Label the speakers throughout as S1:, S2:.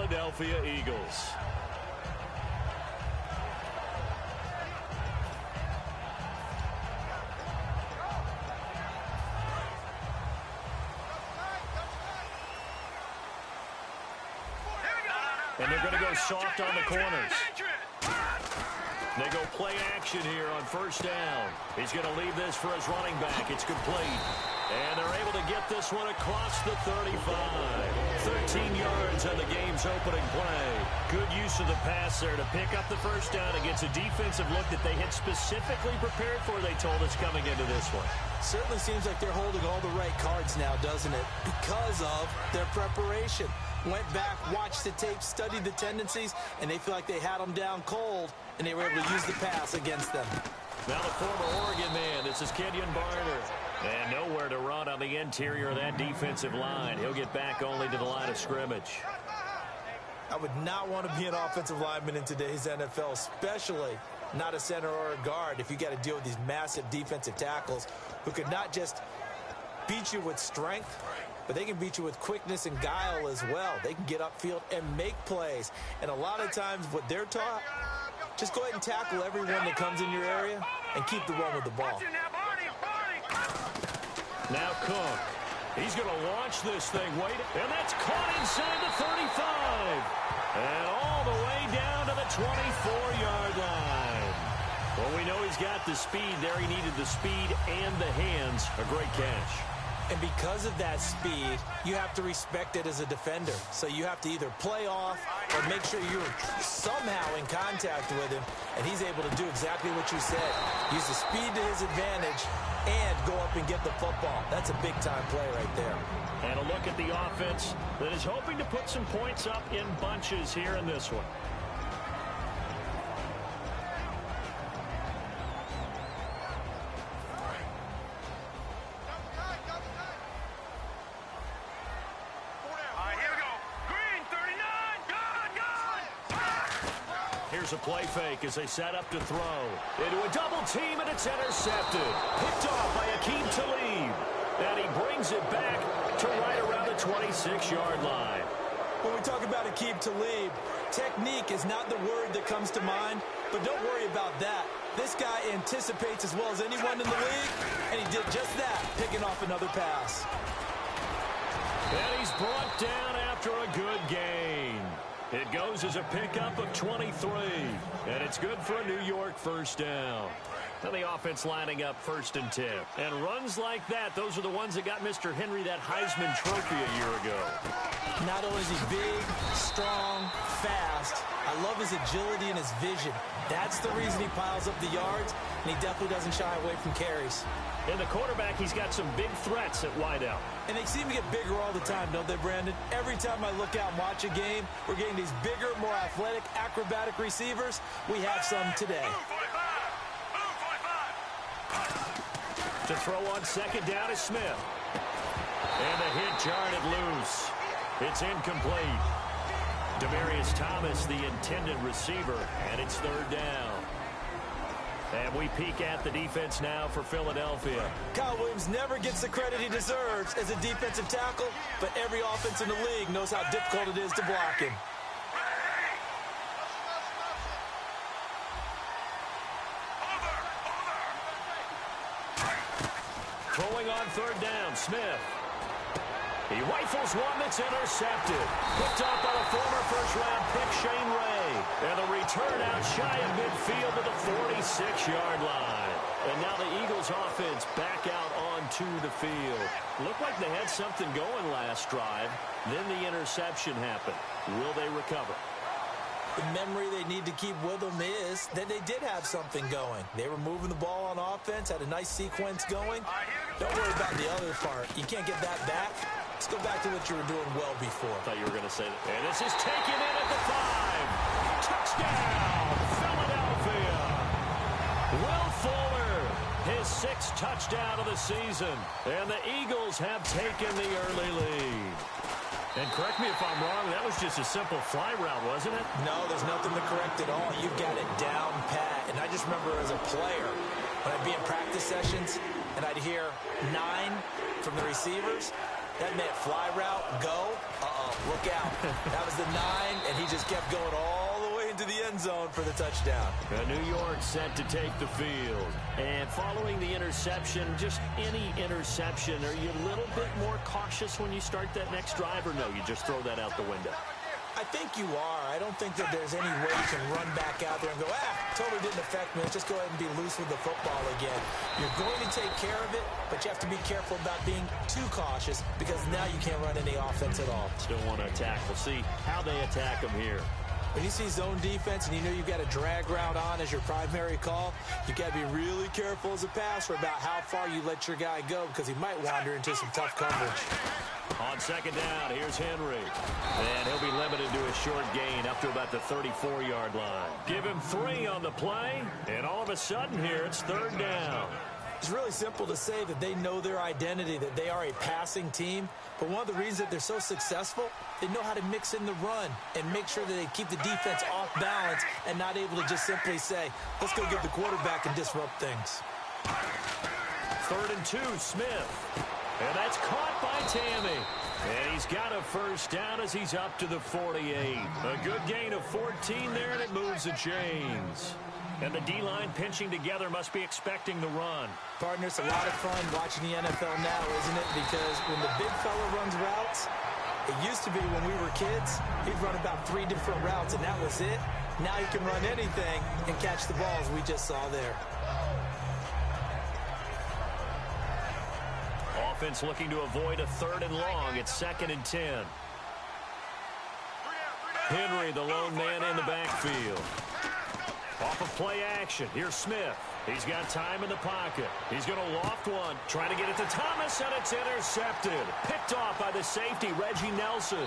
S1: Philadelphia Eagles. And they're going to go soft on the corners. They go play action here on first down. He's going to leave this for his running back. It's complete. And they're able to get this one across the 35. 13 yards on the game's opening play. Good use of the pass there to pick up the first down against a defensive look that they had specifically prepared for, they told us, coming into this one.
S2: Certainly seems like they're holding all the right cards now, doesn't it? Because of their preparation. Went back, watched the tape, studied the tendencies, and they feel like they had them down cold, and they were able to use the pass against them.
S1: Now the former Oregon man, this is Kenyon Barner. And nowhere to run on the interior of that defensive line. He'll get back only to the line of scrimmage.
S2: I would not want to be an offensive lineman in today's NFL, especially not a center or a guard, if you got to deal with these massive defensive tackles who could not just beat you with strength, but they can beat you with quickness and guile as well. They can get upfield and make plays. And a lot of times what they're taught, just go ahead and tackle everyone that comes in your area and keep the run with the ball.
S1: Now Cook. He's going to launch this thing. Wait, and that's caught inside the 35. And all the way down to the 24-yard line. Well, we know he's got the speed there. He needed the speed and the hands. A great catch.
S2: And because of that speed, you have to respect it as a defender. So you have to either play off or make sure you're somehow in contact with him. And he's able to do exactly what you said. Use the speed to his advantage and go up and get the football. That's a big-time play right there.
S1: And a look at the offense that is hoping to put some points up in bunches here in this one. Here's a play fake as they set up to throw. Into a double team, and it's intercepted. Picked off by Akeem Talib. And he brings it back to right around the 26-yard line.
S2: When we talk about Akeem Talib, technique is not the word that comes to mind, but don't worry about that. This guy anticipates as well as anyone in the league, and he did just that, picking off another pass.
S1: And he's brought down after a good gain. It goes as a pickup of 23, and it's good for a New York first down. Now the offense lining up 1st and 10. And runs like that, those are the ones that got Mr. Henry that Heisman Trophy a year ago.
S2: Not only is he big, strong, fast, I love his agility and his vision. That's the reason he piles up the yards, and he definitely doesn't shy away from carries.
S1: And the quarterback, he's got some big threats at wideout.
S2: And they seem to get bigger all the time, don't they, Brandon? Every time I look out and watch a game, we're getting these bigger, more athletic, acrobatic receivers. We have some today.
S1: To throw on 2nd down is Smith. And the hit jarred it loose. It's incomplete. Demaryius Thomas, the intended receiver, and it's 3rd down. And we peek at the defense now for Philadelphia.
S2: Kyle Williams never gets the credit he deserves as a defensive tackle, but every offense in the league knows how difficult it is to block him.
S1: Throwing on 3rd down, Smith. He rifles one that's intercepted. Picked up by the former first-round pick, Shane Ray. And the return out shy of midfield to the 46-yard line. And now the Eagles offense back out onto the field. Looked like they had something going last drive. Then the interception happened. Will they recover?
S2: The memory they need to keep with them is that they did have something going. They were moving the ball on offense, had a nice sequence going. Don't worry about the other part. You can't get that back. Let's go back to what you were doing well before.
S1: I thought you were going to say that. And this is taken in at the 5. Touchdown, Philadelphia. Will Fuller, his 6th touchdown of the season. And the Eagles have taken the early lead. And correct me if I'm wrong, that was just a simple fly route, wasn't it?
S2: No, there's nothing to correct at all. You've got it down pat. And I just remember as a player, when I'd be in practice sessions, and I'd hear 9 from the receivers, that meant fly route, go, look out. That was the 9, he just kept going all the way into the end zone for the touchdown.
S1: New York set to take the field. And following the interception, just any interception, are you a little bit more cautious when you start that next drive, or no, you just throw that out the window?
S2: I think you are. I don't think that there's any way you can run back out there and go, totally didn't affect me. Let's just go ahead and be loose with the football again. You're going to take care of it, but you have to be careful about being too cautious because now you can't run any offense at all.
S1: Still want to attack. We'll see how they attack them here.
S2: When you see zone defense and you know you've got a drag route on as your primary call, you've got to be really careful as a passer about how far you let your guy go because he might wander into some tough coverage.
S1: On second down, here's Henry. And he'll be limited to a short gain up to about the 34-yard line. Give him 3 on the play, and all of a sudden here, it's third down.
S2: It's really simple to say that they know their identity, that they are a passing team. But one of the reasons that they're so successful, they know how to mix in the run and make sure that they keep the defense off balance and not able to just simply say, let's go get the quarterback and disrupt things.
S1: 3rd and 2, Smith. And that's caught by Tammy. And he's got a first down as he's up to the 48. A good gain of 14 there, and it moves the chains. And the D-line pinching together must be expecting the run.
S2: Partner, it's a lot of fun watching the NFL now, isn't it? Because when the big fella runs routes, it used to be when we were kids, he'd run about 3 different routes, and that was it. Now he can run anything and catch the balls we just saw there.
S1: Offense looking to avoid a 3rd and long. It's 2nd and 10. Henry, the lone man in the backfield. Off of play action. Here's Smith. He's got time in the pocket. He's going to loft one. Trying to get it to Thomas, and it's intercepted. Picked off by the safety, Reggie Nelson.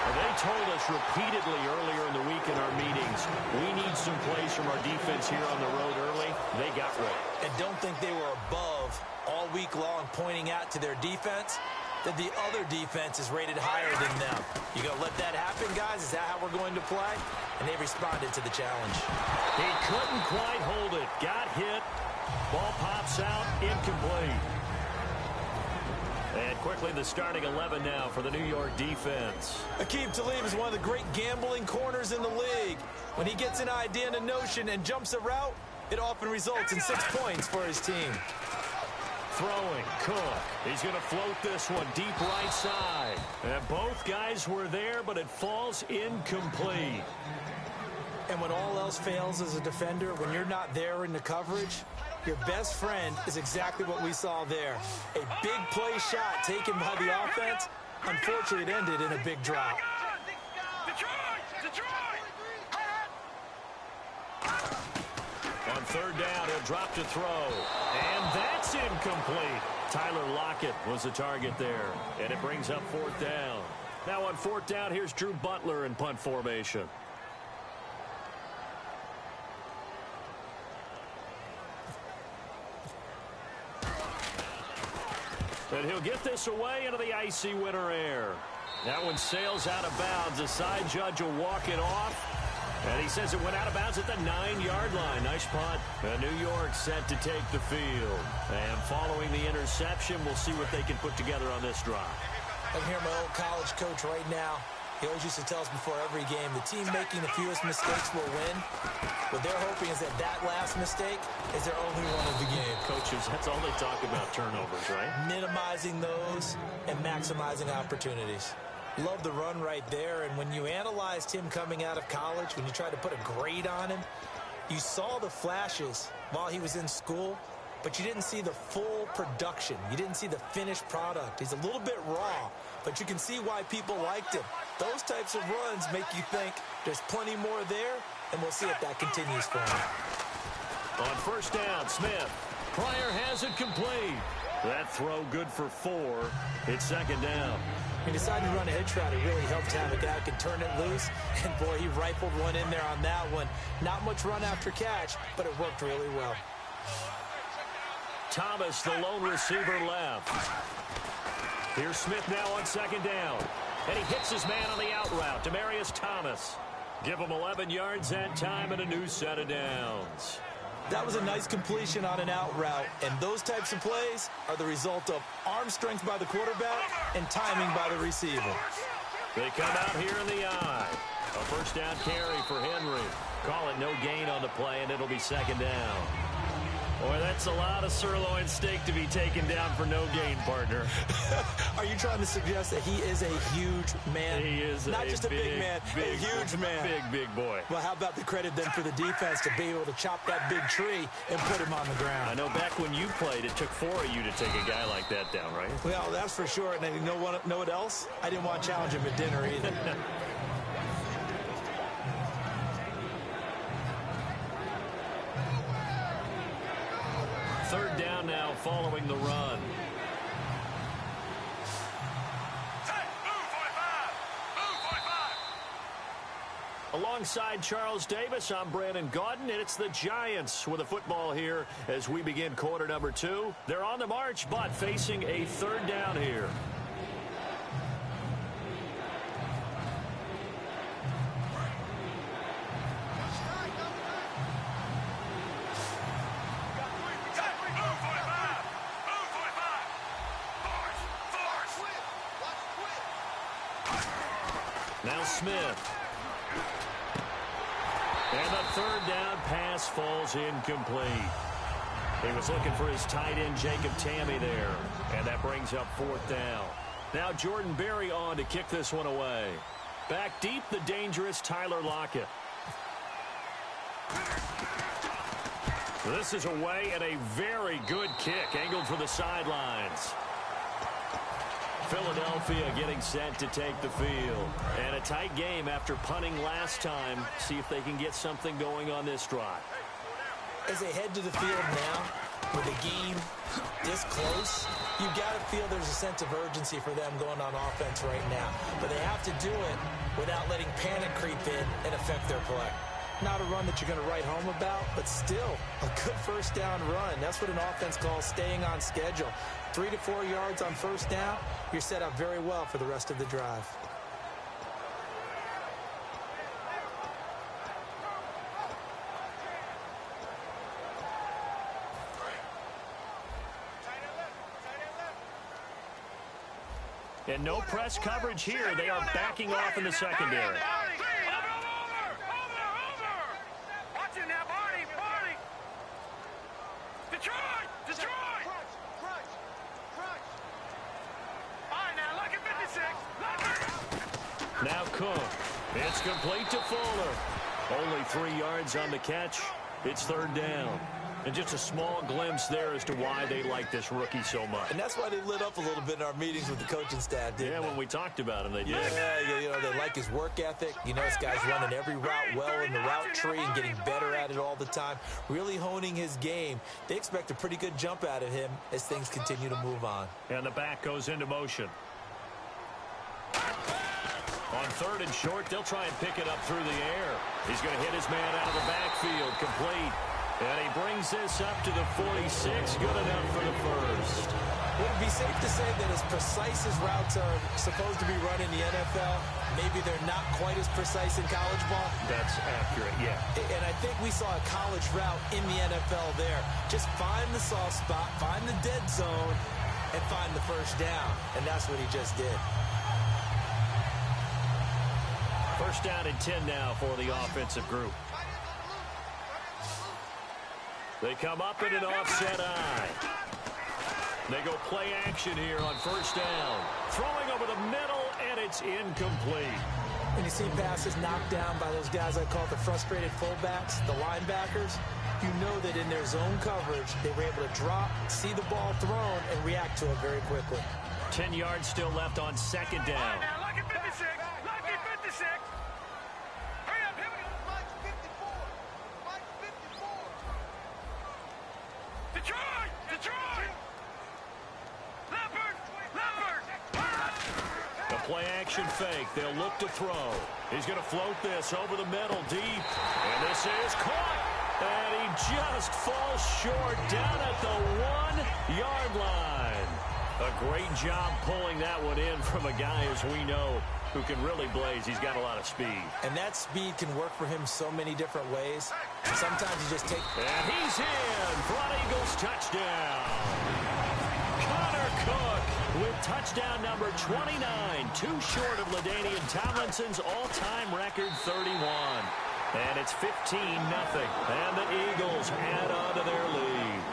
S1: They told us repeatedly earlier in the week in our meetings, we need some plays from our defense here on the road early. They got one.
S2: And don't think they were above all week long pointing out to their defense that the other defense is rated higher than them. You going to let that happen, guys? Is that how we're going to play? And they responded to the challenge.
S1: He couldn't quite hold it. Got hit. Ball pops out. Incomplete. And quickly the starting 11 now for the New York defense.
S2: Aqib Talib is one of the great gambling corners in the league. When he gets an idea and a notion and jumps a route, it often results in 6 points for his team.
S1: Throwing, Cook. He's going to float this one deep right side. And both guys were there, but it falls incomplete.
S2: And when all else fails as a defender, when you're not there in the coverage, your best friend is exactly what we saw there. A big play shot taken by the offense. Unfortunately, it ended in a big drop.
S1: On 3rd down, he'll drop to throw. And that's incomplete. Tyler Lockett was the target there. And it brings up 4th down. Now on 4th down, here's Drew Butler in punt formation. And he'll get this away into the icy winter air. That one sails out of bounds. The side judge will walk it off. And he says it went out of bounds at the 9-yard line. Nice punt. And New York set to take the field. And following the interception, we'll see what they can put together on this drive.
S2: I can hear my old college coach right now. He always used to tell us before every game, the team making the fewest mistakes will win. What they're hoping is that that last mistake is their only one of the game.
S1: Coaches, that's all they talk about, turnovers, right?
S2: Minimizing those and maximizing opportunities. Love the run right there. And when you analyzed him coming out of college, when you tried to put a grade on him, you saw the flashes while he was in school, but you didn't see the full production. You didn't see the finished product. He's a little bit raw, but you can see why people liked him. Those types of runs make you think there's plenty more there, and we'll see if that continues for him.
S1: On 1st down, Smith. Pryor has it complete. That throw good for 4. It's 2nd down.
S2: He decided to run a hitch route. It really helped have a guy who can turn it loose. And, boy, he rifled one in there on that one. Not much run after catch, but it worked really well.
S1: Thomas, the lone receiver, left. Here's Smith now on 2nd down. And he hits his man on the out route, Demaryius Thomas. Give him 11 yards that time and a new set of downs.
S2: That was a nice completion on an out route, and those types of plays are the result of arm strength by the quarterback and timing by the receiver.
S1: They come out here in the eye. first down carry for Henry. Call it no gain on the play, and it'll be second down. Boy, that's a lot of sirloin steak to be taken down for no gain, partner.
S2: Are you trying to suggest that he is a huge man?
S1: He is
S2: not just a big man, a huge man.
S1: Big boy.
S2: Well, how about the credit then for the defense to be able to chop that big tree and put him on the ground?
S1: I know back when you played, it took 4 of you to take a guy like that down, right?
S2: Well, that's for sure. And you know what else? I didn't want to challenge him at dinner either.
S1: Third down now following the run. Alongside Charles Davis, I'm Brandon Gaudin, and it's the Giants with a football here as we begin quarter number 2. They're on the march, but facing a third down here. Now Smith. And the third down pass falls incomplete. He was looking for his tight end, Jacob Tamme, there. And that brings up fourth down. Now Jordan Berry on to kick this one away. Back deep, the dangerous Tyler Lockett. This is away and a very good kick, angled for the sidelines. Philadelphia getting set to take the field. And a tight game after punting last time. See if they can get something going on this drive.
S2: As they head to the field now, with the game this close, you've got to feel there's a sense of urgency for them going on offense right now. But they have to do it without letting panic creep in and affect their play. Not a run that you're going to write home about, but still a good first down run. That's what an offense calls staying on schedule. 3 to 4 yards on first down, you're set up very well for the rest of the drive.
S1: And no press coverage here. They are backing off in the secondary. Now Cook. It's complete to Fuller. Only 3 yards on the catch. It's third down. And just a small glimpse there as to why they like this rookie so much.
S2: And that's why they lit up a little bit in our meetings with the coaching staff, didn't they?
S1: When we talked about him, they did.
S2: Yeah, you know, they like his work ethic. You know, this guy's running every route well in the route tree and getting better at it all the time, really honing his game. They expect a pretty good jump out of him as things continue to move on.
S1: And the back goes into motion. On third and short, they'll try and pick it up through the air. He's going to hit his man out of the backfield, complete. And he brings this up to the 46, good enough for the first.
S2: Would it be safe to say that as precise as routes are supposed to be run in the NFL, maybe they're not quite as precise in college ball?
S1: That's accurate, yeah.
S2: And I think we saw a college route in the NFL there. Just find the soft spot, find the dead zone, and find the first down. And that's what he just did.
S1: First down and 10 now for the offensive group. They come up in an offset eye. They go play action here on first down. Throwing over the middle, and it's incomplete.
S2: When you see passes knocked down by those guys I call the frustrated fullbacks, the linebackers, you know that in their zone coverage, they were able to drop, see the ball thrown, and react to it very quickly.
S1: 10 yards still left on second down. Play action fake. They'll look to throw. He's going to float this over the middle deep. And this is caught. And he just falls short down at the 1-yard line. A great job pulling that one in from a guy, as we know, who can really blaze. He's got a lot of speed.
S2: And that speed can work for him so many different ways. Sometimes you just take...
S1: And he's in. Front Eagles touchdown. Connor Cook with touchdown number 29, too short of LaDainian Tomlinson's all-time record 31. And it's 15-0, and the Eagles add on to their lead.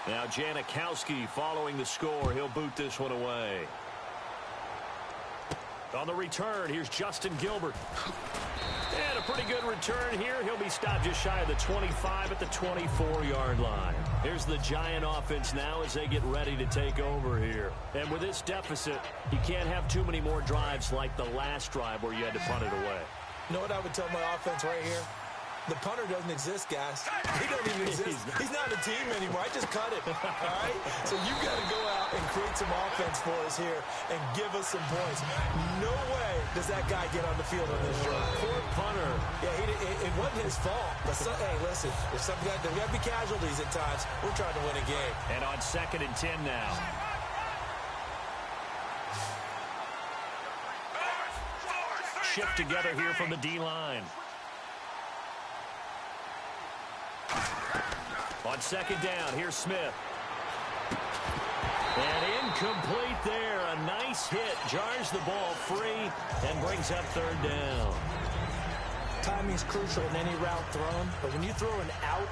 S1: Now Janikowski following the score. He'll boot this one away. On the return, here's Justin Gilbert. And a pretty good return here. He'll be stopped just shy of the 25 at the 24-yard line. Here's the Giant offense now as they get ready to take over here. And with this deficit, you can't have too many more drives like the last drive where you had to punt it away.
S2: You know what I would tell my offense right here? The punter doesn't exist, guys. He don't even exist. He's not a team anymore. I just cut it, all right? So you got to go out and create some offense for us here and give us some points. No way does that guy get on the field on this drive.
S1: Poor punter.
S2: Yeah, it wasn't his fault. But hey, listen, there's got to be casualties at times. We're trying to win a game.
S1: And on 2nd and 10 now. Shift together here from the D-line. On 2nd down, here's Smith. And incomplete there. A nice hit. Jars the ball free and brings up 3rd down.
S2: Timing's crucial in any route thrown, but when you throw an out,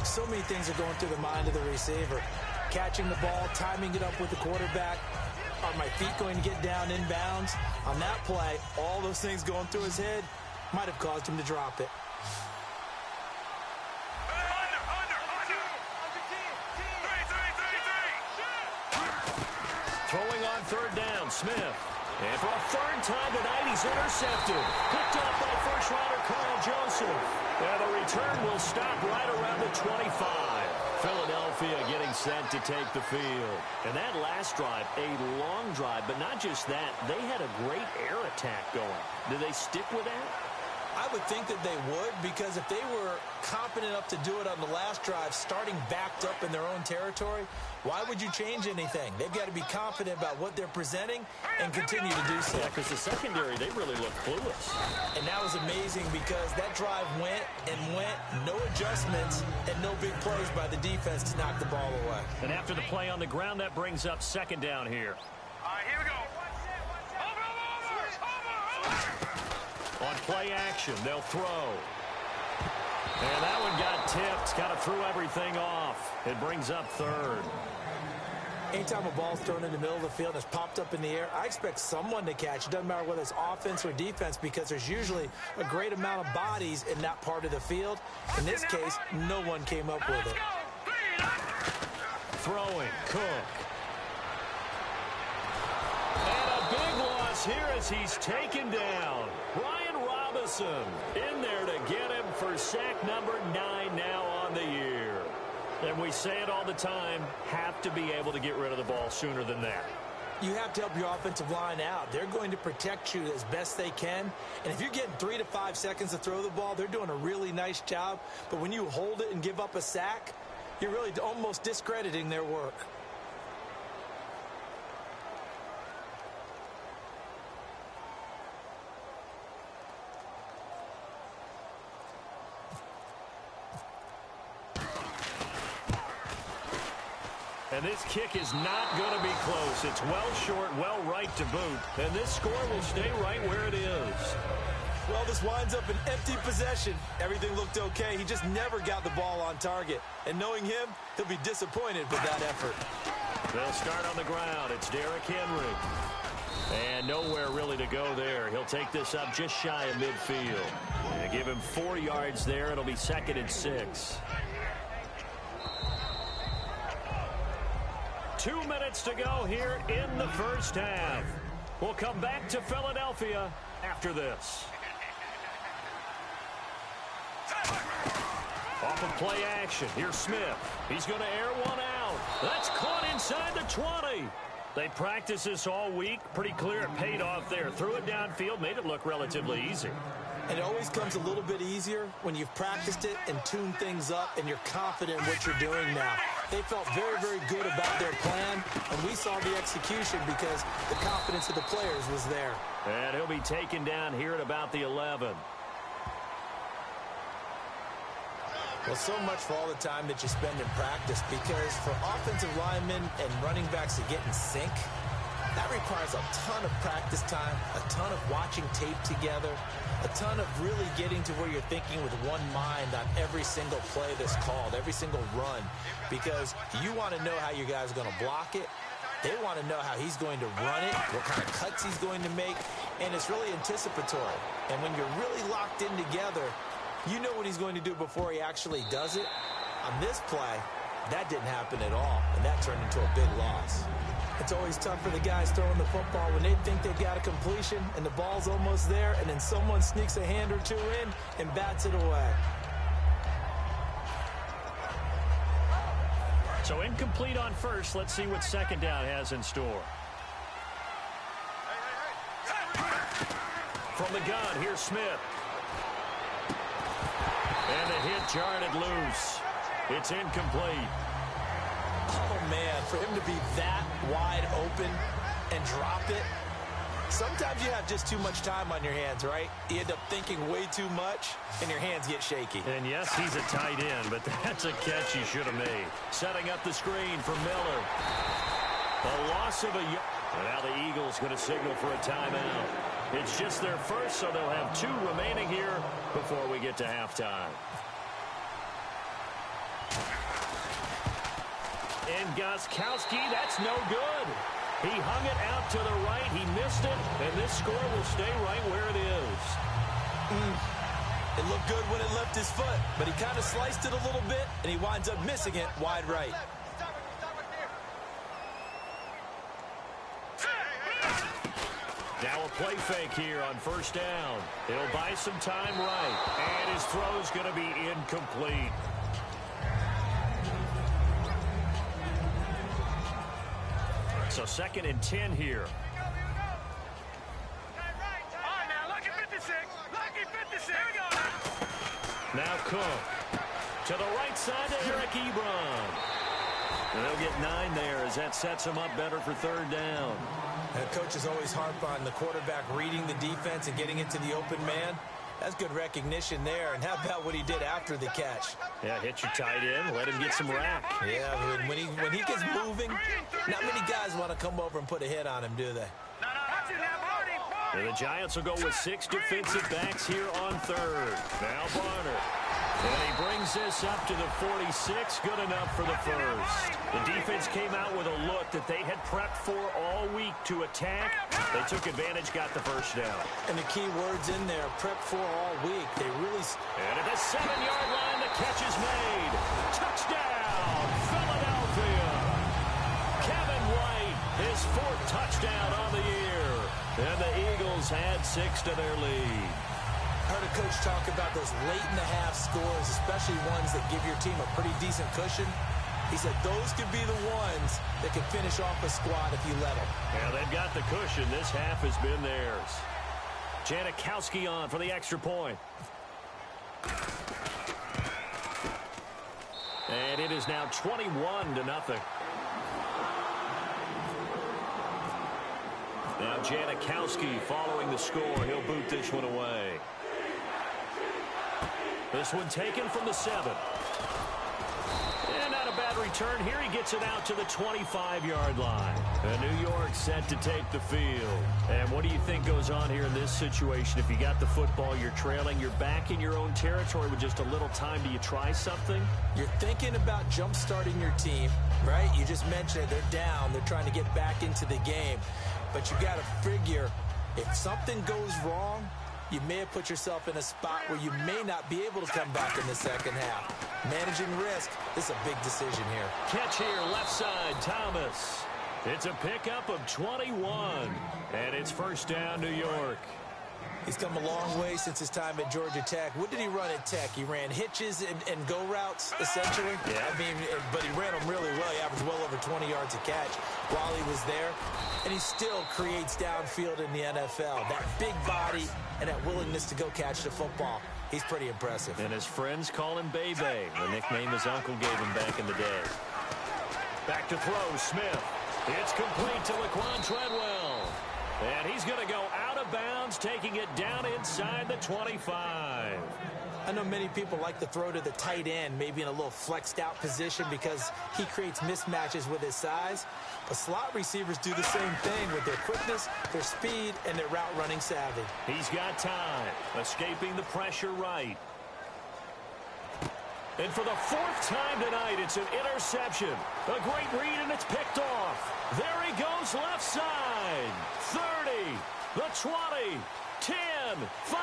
S2: so many things are going through the mind of the receiver. Catching the ball, timing it up with the quarterback. Are my feet going to get down inbounds? On that play, all those things going through his head might have caused him to drop it.
S1: Throwing on 3rd down, Smith. And for a 3rd time tonight, he's intercepted. Picked up by first-rounder Carl Joseph. And the return will stop right around the 25. Philadelphia getting set to take the field. And that last drive, a long drive, but not just that. They had a great air attack going. Did they stick with that?
S2: I would think that they would, because if they were competent enough to do it on the last drive, starting backed up in their own territory, why would you change anything? They've got to be confident about what they're presenting and continue to do so.
S1: Yeah, because the secondary, they really look clueless.
S2: And that was amazing because that drive went and went, no adjustments, and no big plays by the defense to knock the ball away.
S1: And after the play on the ground, that brings up 2nd down here.
S3: All right, here we go.
S1: On play action, they'll throw. And that one got tipped. Kind of threw everything off. It brings up 3rd.
S2: Anytime a ball's thrown in the middle of the field and it's popped up in the air, I expect someone to catch. It doesn't matter whether it's offense or defense, because there's usually a great amount of bodies in that part of the field. In this case, no one came up with it.
S1: Throwing, Cook. And a big loss here as he's taken down. Ryan Robinson in there to get him for sack number 9 now on the year. And we say it all the time, have to be able to get rid of the ball sooner than that.
S2: You have to help your offensive line out. They're going to protect you as best they can. And if you're getting 3 to 5 seconds to throw the ball, they're doing a really nice job. But when you hold it and give up a sack, you're really almost discrediting their work.
S1: And this kick is not going to be close. It's well short, well right to boot. And this score will stay right where it is.
S2: Well, this winds up an empty possession. Everything looked okay. He just never got the ball on target. And knowing him, he'll be disappointed with that effort.
S1: They'll start on the ground. It's Derrick Henry. And nowhere really to go there. He'll take this up just shy of midfield. And give him 4 yards there. It'll be 2nd and 6. 2 minutes to go here in the first half. We'll come back to Philadelphia after this. Off of play action, here's Smith. He's going to air one out. That's caught inside the 20. They practiced this all week. Pretty clear it paid off there. Threw it downfield, made it look relatively easy.
S2: And it always comes a little bit easier when you've practiced it and tuned things up and you're confident in what you're doing now. They felt very, very good about their plan, and we saw the execution because the confidence of the players was there.
S1: And he'll be taken down here at about the 11.
S2: Well, so much for all the time that you spend in practice, because for offensive linemen and running backs to get in sync, that requires a ton of practice time, a ton of watching tape together, a ton of really getting to where you're thinking with one mind on every single play that's called, every single run, because you want to know how your guy's going to block it. They want to know how he's going to run it, what kind of cuts he's going to make, and it's really anticipatory. And when you're really locked in together, you know what he's going to do before he actually does it. On this play, that didn't happen at all, and that turned into a big loss. It's always tough for the guys throwing the football when they think they've got a completion and the ball's almost there, and then someone sneaks a hand or two in and bats it away.
S1: So incomplete on first. Let's see what second down has in store. From the gun, here's Smith. And the hit jarred it loose. It's incomplete.
S2: Oh, man, for him to be that wide open and drop it. Sometimes you have just too much time on your hands, right? You end up thinking way too much, and your hands get shaky.
S1: And yes, he's a tight end, but that's a catch he should have made. Setting up the screen for Miller. The loss of a yard. And now the Eagles going to signal for a timeout. It's just their first, so they'll have 2 remaining here before we get to halftime. And Gostkowski, that's no good. He hung it out to the right. He missed it, and this score will stay right where it is.
S2: It looked good when it left his foot, but he kind of sliced it a little bit, and he winds up missing it wide right.
S1: Now a play fake here on first down. He'll buy some time right, and his throw's going to be incomplete. So 2nd and 10 here. Now Cook to the right side to Eric Ebron. And they'll get 9 there as that sets him up better for 3rd down.
S2: And coaches always harp on the quarterback reading the defense and getting into the open man. That's good recognition there. And how about what he did after the catch?
S1: Yeah, hit your tight end, let him get some rack.
S2: Yeah, when he gets moving, not many guys want to come over and put a hit on him, do they?
S1: And the Giants will go with 6 defensive backs here on 3rd. Now Barner. And he brings this up to the 46. Good enough for the first. The defense came out with a look that they had prepped for all week to attack. They took advantage, got the first down.
S2: And the key words in there, prep for all week. They really...
S1: And at the 7-yard line, the catch is made. Touchdown, Philadelphia. Kevin White, his 4th touchdown on the year. And the Eagles add 6 to their lead.
S2: I heard a coach talk about those late-in-the-half scores, especially ones that give your team a pretty decent cushion. He said those could be the ones that could finish off a squad if you let them.
S1: Yeah, they've got the cushion. This half has been theirs. Janikowski on for the extra point. And it is now 21-0. Now Janikowski following the score. He'll boot this one away. This one taken from the 7. And not a bad return here. He gets it out to the 25-yard line. And New York set to take the field. And what do you think goes on here in this situation? If you got the football, you're trailing, you're back in your own territory with just a little time. Do you try something?
S2: You're thinking about jump-starting your team, right? You just mentioned it. They're down. They're trying to get back into the game. But you got to figure, if something goes wrong, you may have put yourself in a spot where you may not be able to come back in the second half. Managing risk is a big decision here.
S1: Catch here, left side, Thomas. It's a pickup of 21, and it's first down, New York.
S2: He's come a long way since his time at Georgia Tech. What did he run at Tech? He ran hitches and go routes, essentially.
S1: Yeah.
S2: I mean, but he ran them really well. He averaged well over 20 yards a catch while he was there. And he still creates downfield in the NFL. That big body and that willingness to go catch the football. He's pretty impressive.
S1: And his friends call him Bebe, the nickname his uncle gave him back in the day. Back to throw, Smith. It's complete to Laquan Treadwell. And he's going to go out of bounds, taking it down inside the 25.
S2: I know many people like to throw to the tight end, maybe in a little flexed out position because he creates mismatches with his size. But slot receivers do the same thing with their quickness, their speed, and their route running savvy.
S1: He's got time, escaping the pressure right. And for the fourth time tonight, it's an interception. A great read, and it's picked off. There he goes left side. 30, the 20, 10, 5.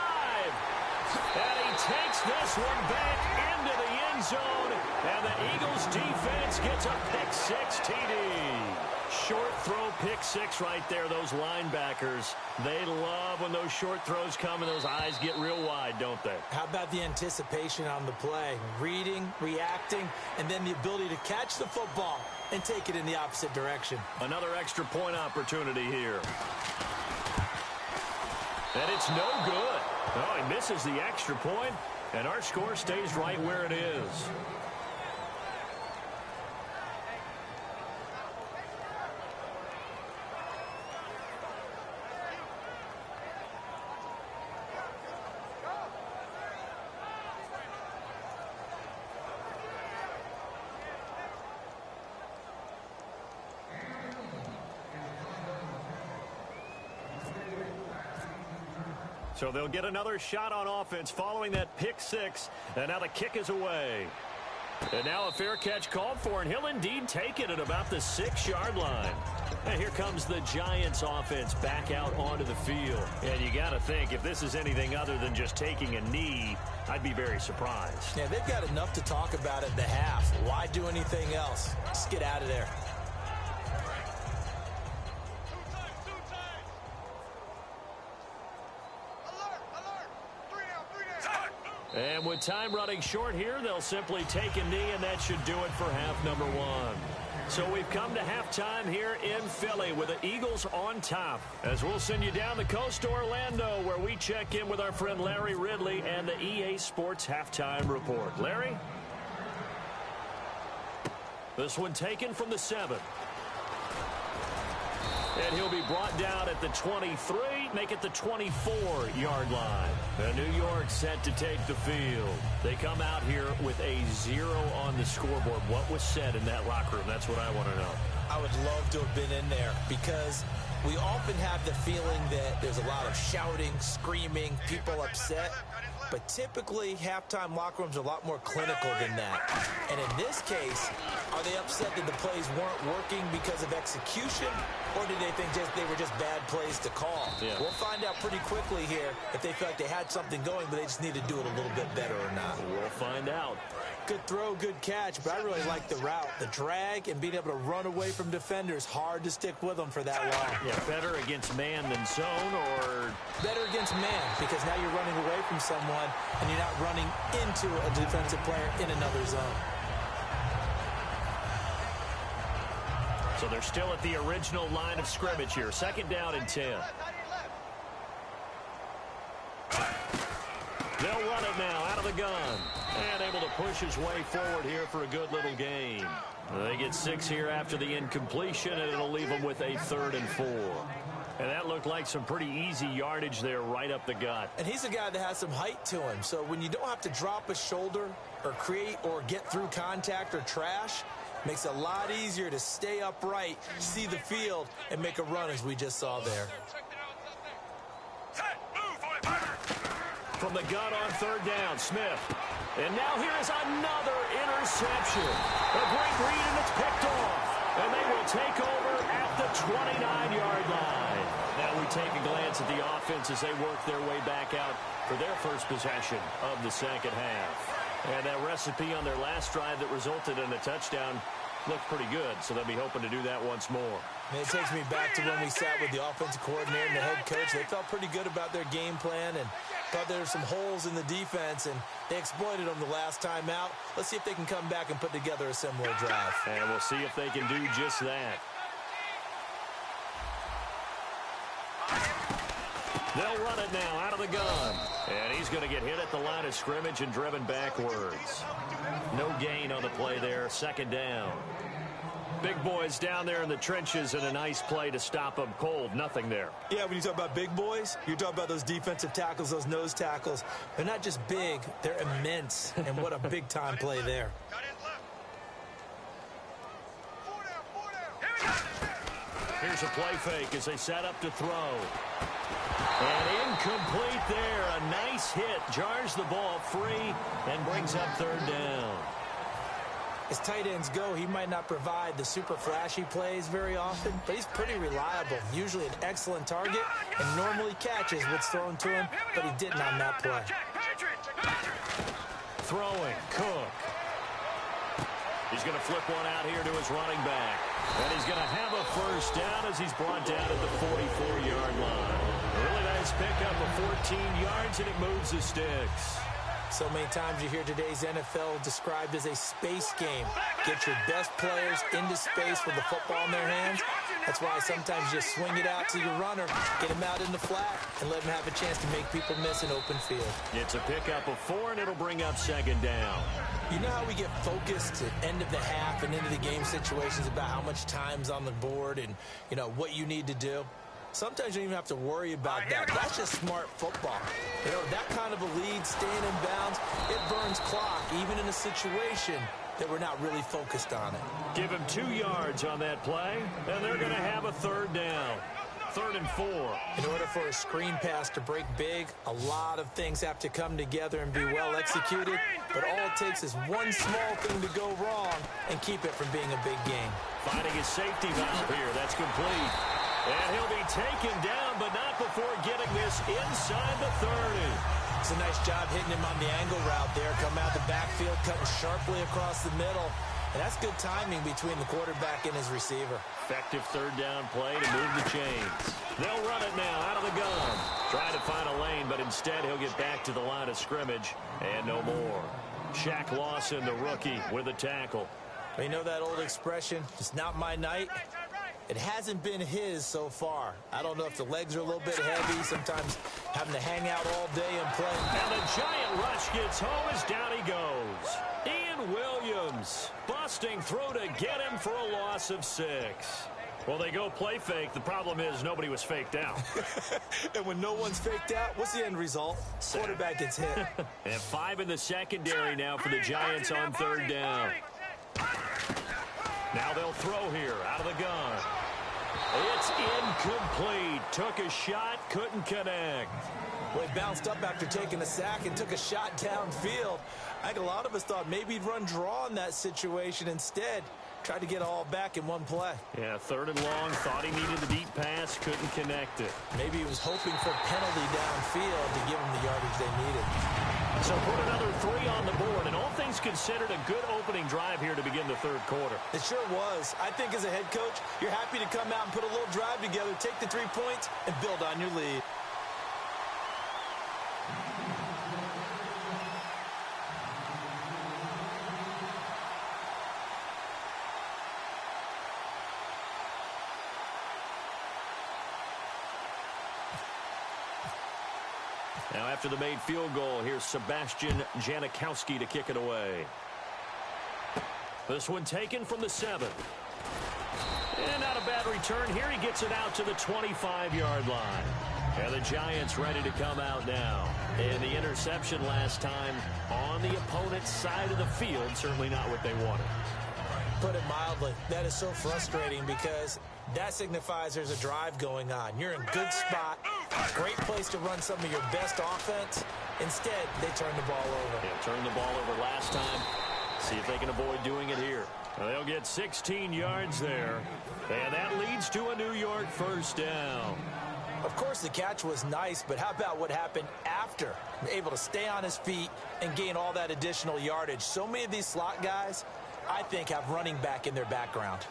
S1: And he takes this one back into the end zone. And the Eagles defense gets a pick-6 TD. Short throw, pick-6 right there. Those linebackers, they love when those short throws come and those eyes get real wide, don't they?
S2: How about the anticipation on the play? Reading, reacting, and then the ability to catch the football and take it in the opposite direction.
S1: Another extra point opportunity here. And it's no good. Oh, he misses the extra point, and our score stays right where it is. So they'll get another shot on offense following that pick-6, and now the kick is away. And now a fair catch called for, and he'll indeed take it at about the 6-yard line. And here comes the Giants offense back out onto the field. And you got to think, if this is anything other than just taking a knee, I'd be very surprised.
S2: Yeah, they've got enough to talk about at the half. Why do anything else? Just get out of there.
S1: And with time running short here, they'll simply take a knee, and that should do it for half number 1. So we've come to halftime here in Philly with the Eagles on top. As we'll send you down the coast to Orlando, where we check in with our friend Larry Ridley and the EA Sports Halftime Report. Larry? This one taken from the 7. And he'll be brought down at the 23, make it the 24-yard line. And New York set to take the field. They come out here with a 0 on the scoreboard. What was said in that locker room? That's what I want to know.
S2: I would love to have been in there because we often have the feeling that there's a lot of shouting, screaming, people upset. But typically, halftime locker rooms are a lot more clinical than that. And in this case, are they upset that the plays weren't working because of execution? Or did they think they were just bad plays to call?
S1: Yeah.
S2: We'll find out pretty quickly here if they feel like they had something going, but they just need to do it a little bit better or not.
S1: We'll find out.
S2: Good throw, good catch, but I really like the route. The drag and being able to run away from defenders, hard to stick with them for that long.
S1: Yeah, better against man than zone, or
S2: better against man, because now you're running away from someone and you're not running into a defensive player in another zone.
S1: So they're still at the original line of scrimmage here. 2nd down and 10. They'll run it now out of the gun. And able to push his way forward here for a good little gain. They get 6 here after the incompletion, and it'll leave them with a 3rd and 4. And that looked like some pretty easy yardage there right up the gut.
S2: And he's a guy that has some height to him. So when you don't have to drop a shoulder or create or get through contact or trash, makes it a lot easier to stay upright, see the field, and make a run as we just saw there.
S1: From the gun on 3rd down, Smith. And now here is another interception. A great read, and it's picked off. And they will take over at the 29-yard line. Now we take a glance at the offense as they work their way back out for their first possession of the 2nd half. And that recipe on their last drive that resulted in a touchdown looked pretty good, so they'll be hoping to do that once more.
S2: And it takes me back to when we sat with the offensive coordinator and the head coach. They felt pretty good about their game plan and thought there were some holes in the defense, and they exploited them the last time out. Let's see if they can come back and put together a similar drive.
S1: And we'll see if they can do just that. They'll run it now out of the gun. And he's going to get hit at the line of scrimmage and driven backwards. No gain on the play there. Second down. Big boys down there in the trenches, and a nice play to stop them cold. Nothing there.
S2: Yeah, when you talk about big boys, you're talking about those defensive tackles, those nose tackles. They're not just big, they're immense. And what a big-time play there.
S1: Here's a play fake as they set up to throw. And incomplete there. A nice hit. Jars the ball free and brings up third down.
S2: As tight ends go, he might not provide the super flashy plays very often, but he's pretty reliable. Usually an excellent target and normally catches what's thrown to him, but he didn't on that play.
S1: Throwing, Cook. He's going to flip one out here to his running back. And he's going to have a first down as he's brought down at the 44-yard line. Really nice pickup of 14 yards, and it moves the sticks.
S2: So many times you hear today's NFL described as a space game. Get your best players into space with the football in their hands. That's why sometimes you just swing it out to your runner, get him out in the flat, and let him have a chance to make people miss an open field.
S1: It's a pickup of 4, and it'll bring up second down.
S2: You know how we get focused at end of the half and into the game situations about how much time's on the board and, you know, what you need to do? Sometimes you don't even have to worry about that. That's just smart football. You know, that kind of a lead, staying in bounds, it burns clock, even in a situation that we're not really focused on it.
S1: Give him 2 yards on that play, and they're going to have a third down. 3rd and 4.
S2: In order for a screen pass to break big, a lot of things have to come together and be well executed, but all it takes is one small thing to go wrong and keep it from being a big game.
S1: Finding his safety valve here. That's complete. And he'll be taken down, but not before getting this inside the 30.
S2: It's a nice job hitting him on the angle route there. Come out the backfield, cutting sharply across the middle. And that's good timing between the quarterback and his receiver.
S1: Effective third down play to move the chains. They'll run it now out of the gun. Trying to find a lane, but instead he'll get back to the line of scrimmage. And no more. Shaq Lawson, the rookie, with a tackle.
S2: You know that old expression, it's not my night? It hasn't been his so far. I don't know if the legs are a little bit heavy, sometimes having to hang out all day and play.
S1: And the giant rush gets home as down he goes. Ian Williams busting through to get him for a loss of 6. Well, they go play fake. The problem is nobody was faked out.
S2: And when no one's faked out, what's the end result? Quarterback gets hit.
S1: And 5 in the secondary now for the Giants on third down. Now they'll throw here out of the gun. It's incomplete. Took a shot, couldn't connect.
S2: Well, he bounced up after taking a sack and took a shot downfield. I think a lot of us thought maybe he'd run draw in that situation. Instead, tried to get it all back in one play.
S1: Yeah, 3rd and long. Thought he needed the deep pass, couldn't connect it.
S2: Maybe he was hoping for a penalty downfield to give him the yardage they needed.
S1: So put another 3 on the board, and all things considered, a good opening drive here to begin the third quarter.
S2: It sure was. I think as a head coach, you're happy to come out and put a little drive together, take the 3 points, and build on your lead.
S1: Now after the made field goal, here's Sebastian Janikowski to kick it away. This one taken from the 7. And not a bad return. Here he gets it out to the 25-yard line. And the Giants ready to come out now. And the interception last time on the opponent's side of the field, certainly not what they wanted.
S2: Put it mildly, that is so frustrating because that signifies there's a drive going on. You're in good spot, great place to run some of your best offense. Instead, they turn the ball over.
S1: Yeah, turned the ball over last time. See if they can avoid doing it here. Well, they'll get 16 yards there. And that leads to a New York first down.
S2: Of course, the catch was nice, but how about what happened after? Able to stay on his feet and gain all that additional yardage. So many of these slot guys, I think, have running back in their background.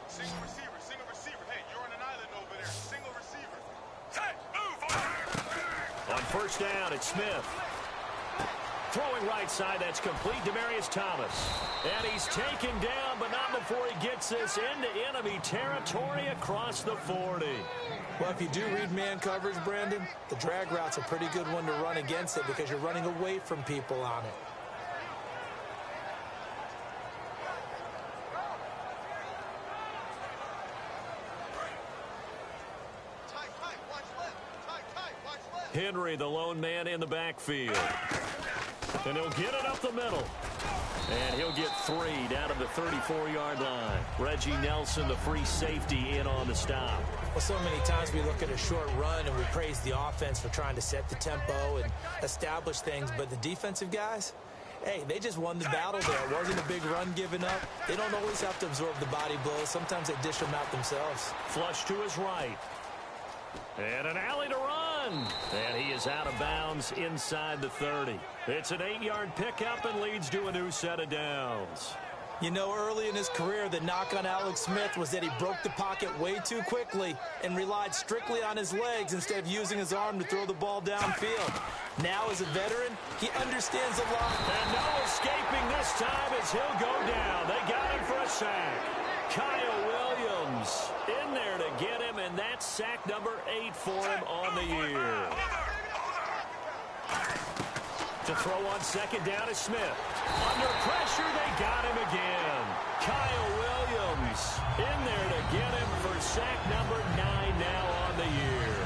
S3: Single receiver. Hey, you're on an island over there. Single receiver. Hey, move!
S1: On first down, it's Smith. Throwing right side, that's complete. Demaryius Thomas. And he's taken down, but not before he gets this into enemy territory across the 40.
S2: Well, if you do read man coverage, Brandon, the drag route's a pretty good one to run against it because you're running away from people on it.
S1: Henry, the lone man in the backfield. And he'll get it up the middle. And he'll get 3 down to the 34-yard line. Reggie Nelson, the free safety, in on the stop.
S2: Well, so many times we look at a short run and we praise the offense for trying to set the tempo and establish things. But the defensive guys, hey, they just won the battle there. It wasn't a big run given up. They don't always have to absorb the body blows. Sometimes they dish them out themselves.
S1: Flush to his right. And an alley to run. And he is out of bounds inside the 30. It's an 8-yard pickup and leads to a new set of downs.
S2: You know, early in his career, the knock on Alex Smith was that he broke the pocket way too quickly and relied strictly on his legs instead of using his arm to throw the ball downfield. Now, as a veteran, he understands the line.
S1: And no escaping this time as he'll go down. They got him for a sack. Kyle Williams in there to get him, and that's sack number 8 for him on the year. To throw on second down is Smith. Under pressure, they got him again. Kyle Williams in there to get him for sack number 9 now on the year.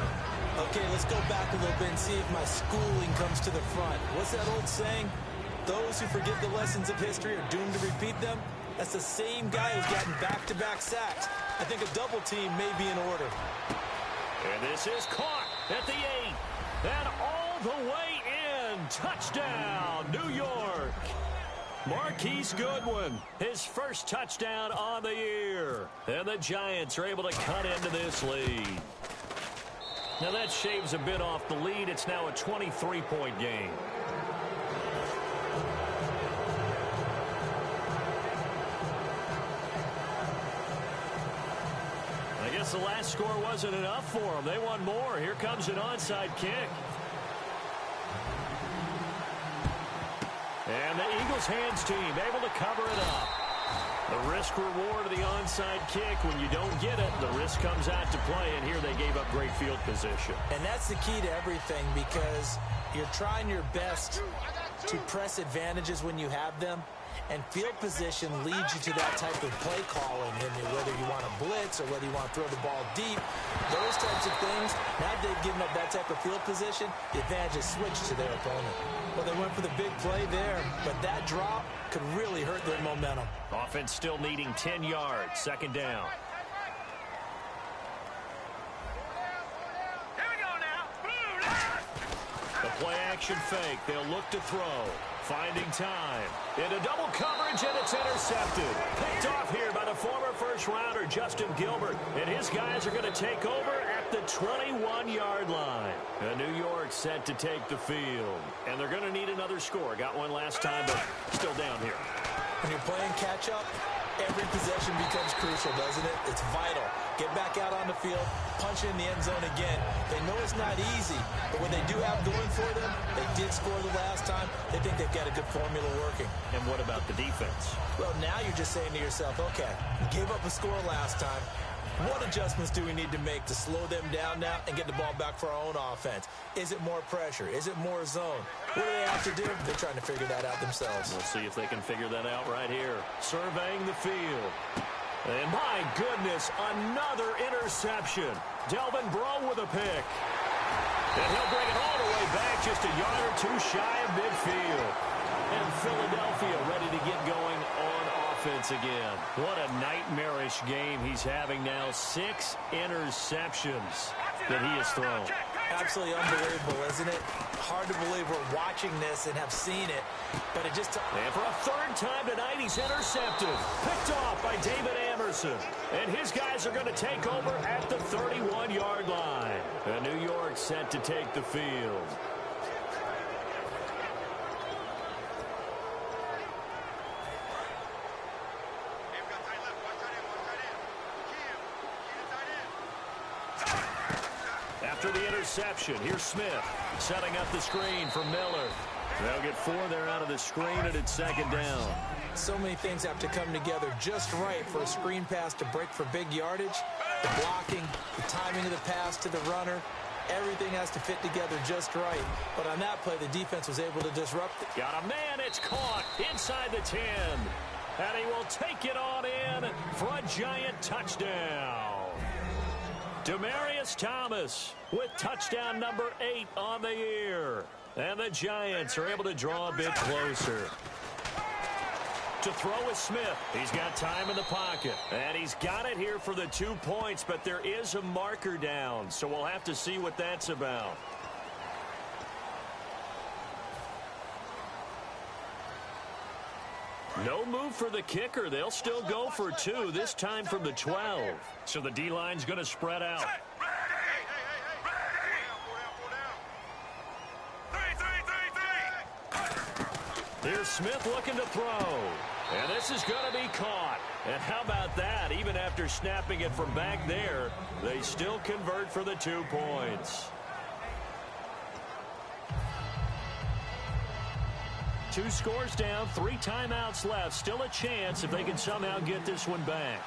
S2: Okay, let's go back a little bit and see if my schooling comes to the front. What's that old saying? Those who forget the lessons of history are doomed to repeat them. That's the same guy who's gotten back-to-back sacks. I think a double team may be in order.
S1: And this is caught at the 8. And all the way in. Touchdown, New York. Marquise Goodwin, his first touchdown on the year. And the Giants are able to cut into this lead. Now that shaves a bit off the lead. It's now a 23-point game. I guess the last score wasn't enough for them. They want more. Here comes an onside kick. And the Eagles hands team able to cover it up. The risk reward of the onside kick. When you don't get it, the risk comes out to play, and here they gave up great field position.
S2: And that's the key to everything, because you're trying your best to press advantages when you have them, and field position leads you to that type of play calling. And whether you want to blitz or whether you want to throw the ball deep, those types of things, now they've given up that type of field position, the advantage is switched to their opponent. Well, they went for the big play there, but that drop could really hurt their momentum.
S1: Offense still needing 10 yards. Second down.
S3: Here we go now.
S1: The play action fake. They'll look to throw. Finding time. Into double coverage, and it's intercepted. Picked off here by the former first-rounder, Justin Gilbert. And his guys are going to take over at the 21-yard line. And New York set to take the field. And they're going to need another score. Got one last time, but still down here.
S2: When you're playing catch-up, every possession becomes crucial, doesn't it? It's vital. Get back out on the field, punch it in the end zone again. They know it's not easy, but what they do have going for them, they did score the last time. They think they've got a good formula working.
S1: And what about the defense?
S2: Well, now you're just saying to yourself, okay, we gave up a score last time. What adjustments do we need to make to slow them down now and get the ball back for our own offense? Is it more pressure? Is it more zone? What do they have to do? They're trying to figure that out themselves.
S1: We'll see if they can figure that out right here. Surveying the field. And my goodness, another interception. Delvin Breaux with a pick. And he'll bring it all the way back, just a yard or two shy of midfield. And Philadelphia ready to get going on offense again. What a nightmarish game he's having now. 6 interceptions that he has thrown.
S2: Absolutely unbelievable, isn't it? Hard to believe we're watching this and have seen it, but it just...
S1: And for a third time tonight, he's intercepted. Picked off by David Amerson. And his guys are going to take over at the 31-yard line. And New York set to take the field. After the interception, here's Smith setting up the screen for Miller. They'll get 4 there out of the screen, and it's second down.
S2: So many things have to come together just right for a screen pass to break for big yardage. The blocking, the timing of the pass to the runner, everything has to fit together just right. But on that play, the defense was able to disrupt it.
S1: Got a man, it's caught inside the 10. And he will take it on in for a giant touchdown. Demaryius Thomas with touchdown number 8 on the year. And the Giants are able to draw a bit closer. To throw is Smith. He's got time in the pocket. And he's got it here for the 2 points, but there is a marker down, so we'll have to see what that's about. No move for the kicker. They'll still go for 2, this time from the 12. So the D-line's going to spread out. Here's Smith looking to throw. And this is going to be caught. And how about that? Even after snapping it from back there, they still convert for the 2 points. 2 scores down, 3 timeouts left. Still a chance if they can somehow get this one back.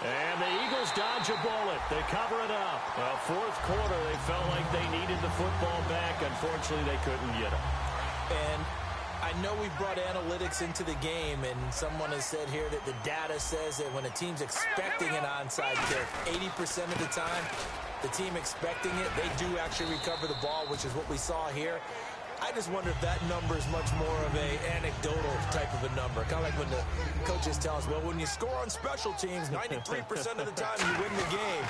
S1: And the Eagles dodge a bullet. They cover it up. Well, fourth quarter, they felt like they needed the football back. Unfortunately, they couldn't get it.
S2: And I know we brought analytics into the game, and someone has said here that the data says that when a team's expecting an onside kick, 80% of the time, the team expecting it, they do actually recover the ball, which is what we saw here. I just wonder if that number is much more of a anecdotal type of a number. Kind of like when the coaches tell us, well, when you score on special teams, 93% of the time you win the game.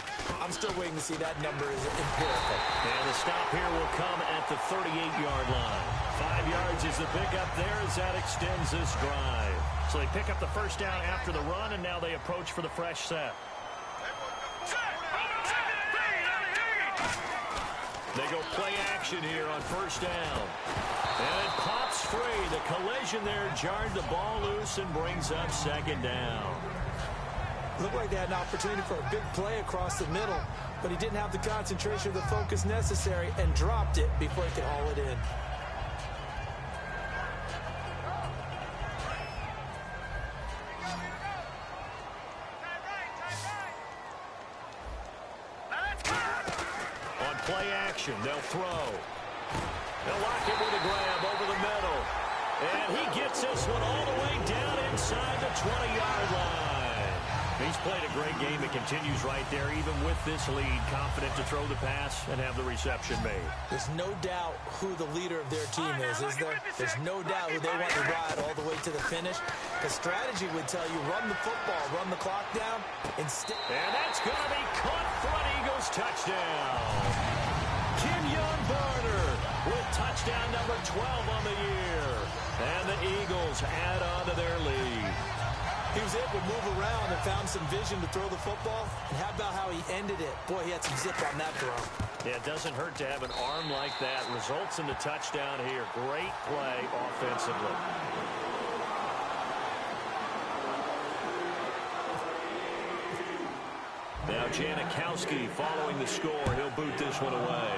S2: I'm still waiting to see that number is empirical.
S1: And the stop here will come at the 38-yard line. 5 yards is the pickup there as that extends this drive. So they pick up the first down after the run, and now they approach for the fresh set. They go play action here on first down. And it pops free. The collision there jarred the ball loose and brings up second down.
S2: Looked like they had an opportunity for a big play across the middle, but he didn't have the concentration or the focus necessary and dropped it before he could haul it in.
S1: Play action. They'll throw. They'll lock him with a grab over the middle. And he gets this one all the way down inside the 20-yard line. He's played a great game. It continues right there, even with this lead. Confident to throw the pass and have the reception made.
S2: There's no doubt who the leader of their team is there? There's no doubt who they want to ride all the way to the finish. The strategy would tell you, run the football, run the clock down. And
S1: that's going to be caught for an Eagles touchdown. Kenyon Barner with touchdown number 12 on the year. And the Eagles add on to their lead.
S2: He was able to move around and found some vision to throw the football. And how about how he ended it? Boy, he had some zip on that throw.
S1: Yeah, it doesn't hurt to have an arm like that. Results in the touchdown here. Great play offensively. Now Janikowski following the score. He'll boot this one away.